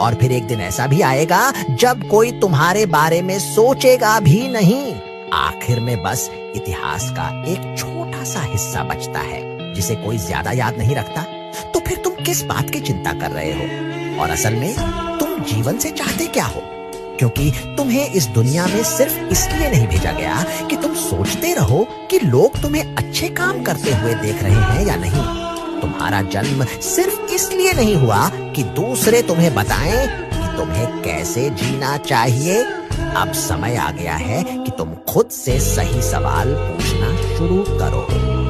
और फिर एक दिन ऐसा भी आएगा जब कोई तुम्हारे बारे में सोचेगा भी नहीं। आखिर में बस इतिहास का एक छोटा सा हिस्सा बचता है जिसे कोई ज्यादा याद नहीं रखता। तो फिर तुम किस बात की चिंता कर रहे हो? और असल में तुम जीवन से चाहते क्या हो? क्योंकि तुम्हें इस दुनिया में सिर्फ इसलिए नहीं भेजा गया कि तुम सोचते रहो कि लोग तुम्हें अच्छे काम करते हुए देख रहे हैं या नहीं। तुम्हारा जन्म सिर्फ इसलिए नहीं हुआ कि दूसरे तुम्हें बताएं कि तुम्हें कैसे जीना चाहिए। अब समय आ गया है कि तुम खुद से सही सवाल पूछना शुरू करो।